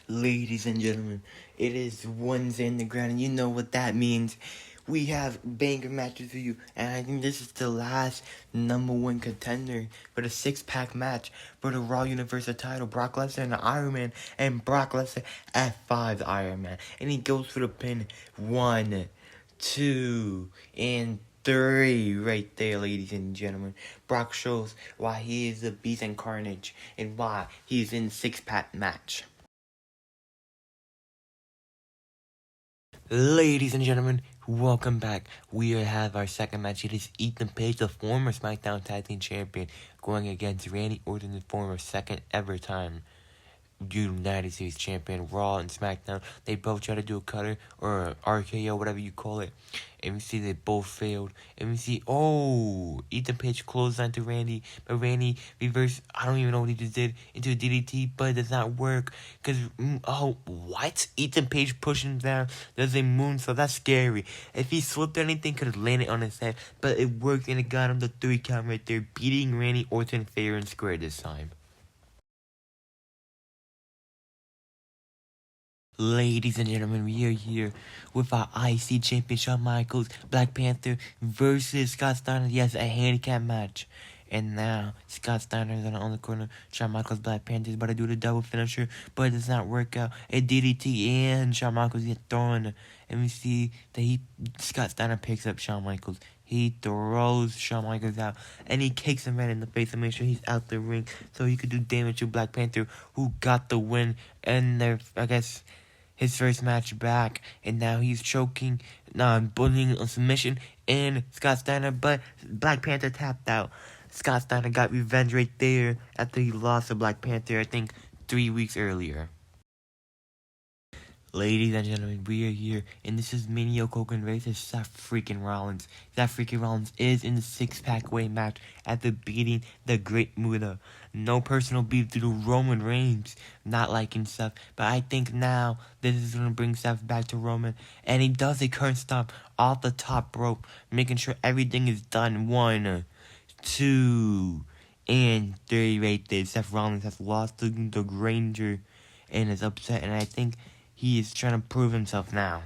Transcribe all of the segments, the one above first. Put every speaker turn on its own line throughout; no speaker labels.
Ladies and gentlemen, it is Wednesday in the ground, and you know what that means. We have banger matches for you, and I think this is the last #1 contender for the six-pack match for the Raw Universal title. Brock Lesnar and the Iron Man, and Brock Lesnar F5 the Iron Man. And he goes for the pin. 1, 2, and 3 right there, ladies and gentlemen. Brock shows why he is the beast and carnage, and why he is in six-pack match. Ladies and gentlemen, welcome back. We have our second match. It is Ethan Page, the former SmackDown Tag Team Champion, going against Randy Orton, the former second ever time United States Champion, Raw and SmackDown. They both try to do a cutter or a RKO, whatever you call it. And we see they both failed. And we see, Ethan Page closed onto Randy, but Randy reversed, I don't even know what he just did, into a DDT, but it does not work. Because, what? Ethan Page pushing him down, does a moonsault, that's scary. If he slipped anything, could have landed on his head, but it worked and it got him the 3 count right there, beating Randy Orton fair and square this time. Ladies and gentlemen, we are here with our IC champion Shawn Michaels, Black Panther versus Scott Steiner. Yes, a handicap match. And now, Scott Steiner is on the corner. Shawn Michaels, Black Panther is about to do the double finisher, but it does not work out. A DDT and Shawn Michaels gets thrown. And we see that Scott Steiner picks up Shawn Michaels. He throws Shawn Michaels out, and he kicks him right in the face to make sure he's out the ring so he could do damage to Black Panther, who got the win. And his first match back, and now he's choking, bullying a submission in Scott Steiner, but Black Panther tapped out. Scott Steiner got revenge right there after he lost to Black Panther, I think 3 weeks earlier. Ladies and gentlemen, we are here, and this is N.E.W versus Seth freaking Rollins. Seth freaking Rollins is in the six-pack weight match after beating the Great Muta. No personal beef due to Roman Reigns not liking Seth, but I think now this is going to bring Seth back to Roman, and he does a current stomp off the top rope, making sure everything is done. 1, 2, and 3 right there. Seth Rollins has lost to the Granger and is upset, and I think he is trying to prove himself now.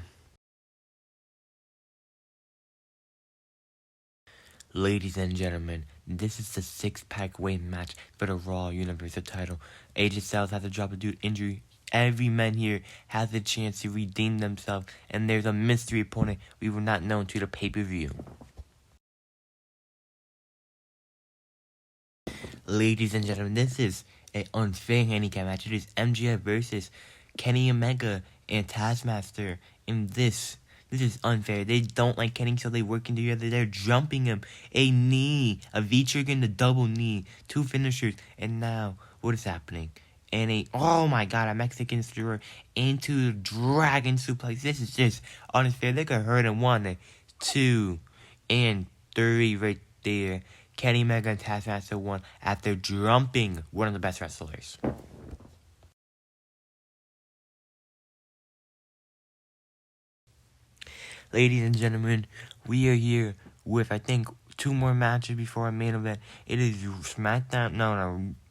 Ladies and gentlemen, this is the six-pack weight match for the Raw Universal title. AJ Styles has to drop a due to injury. Every man here has a chance to redeem themselves, and there's a mystery opponent we will not know until the pay-per-view. Ladies and gentlemen, this is an unfair handicap match. It is MJF versus Kenny Omega and Taskmaster. And this is unfair. They don't like Kenny, so they working together. They're jumping him. A knee, a V-trigger and a double knee. 2 finishers. And now, what is happening? And oh my god, a Mexican destroyer into the dragon suplex. This is just unfair. They could hurt him. 1, 2, and 3 right there. Kenny Omega and Taskmaster won after jumping one of the best wrestlers. Ladies and gentlemen, we are here with, I think, 2 more matches before our main event. It is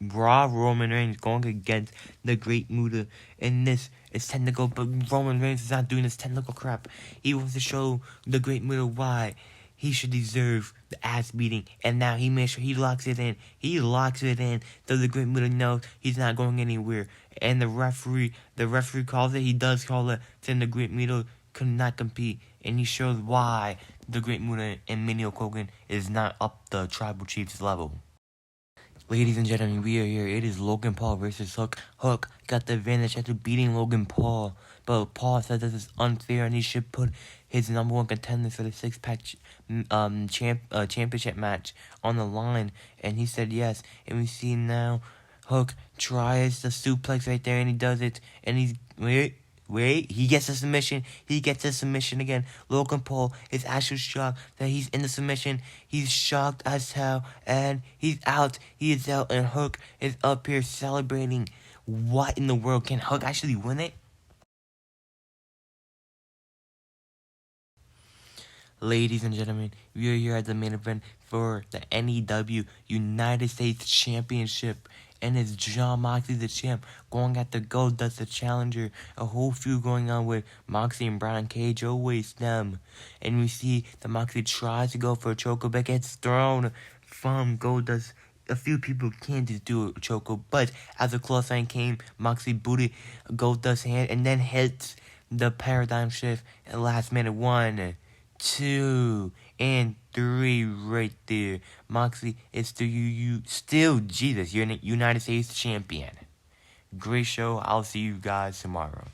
Raw Roman Reigns going against the Great Muta. And this is technical, but Roman Reigns is not doing this technical crap. He wants to show the Great Muta why he should deserve the ass beating, and now he makes sure he locks it in. He locks it in, so the Great Muta knows he's not going anywhere. And the referee calls it. He does call it, saying the Great Muta could not compete, and he shows why the Great Muta and N.E.W is not up the Tribal Chief's level. Ladies and gentlemen, we are here. It is Logan Paul versus Hook. Hook got the advantage after beating Logan Paul, but Paul said this is unfair and he should put his #1 contender for the six-pack championship match on the line, and he said yes. And we see now Hook tries the suplex right there, and he does it, and he's he gets a submission. He gets a submission again. Logan Paul is actually shocked that he's in the submission. He's shocked as hell, and he's out. He is out, and Hook is up here celebrating. What in the world? Can Hook actually win it? Ladies and gentlemen, we are here at the main event for the N.E.W United States Championship. And it's John Moxley, the champ, going at the Goldust, the challenger. A whole feud going on with Moxley and Brian Cage, always them. And we see that Moxley tries to go for a choco, but gets thrown from Goldust. A few people can just do a choco, but as the clothesline came, Moxley booted Goldust's hand and then hits the paradigm shift at the last minute. 1, 2, and 3 right there. Moxley is still Jesus, you're United States champion. Great show. I'll see you guys tomorrow.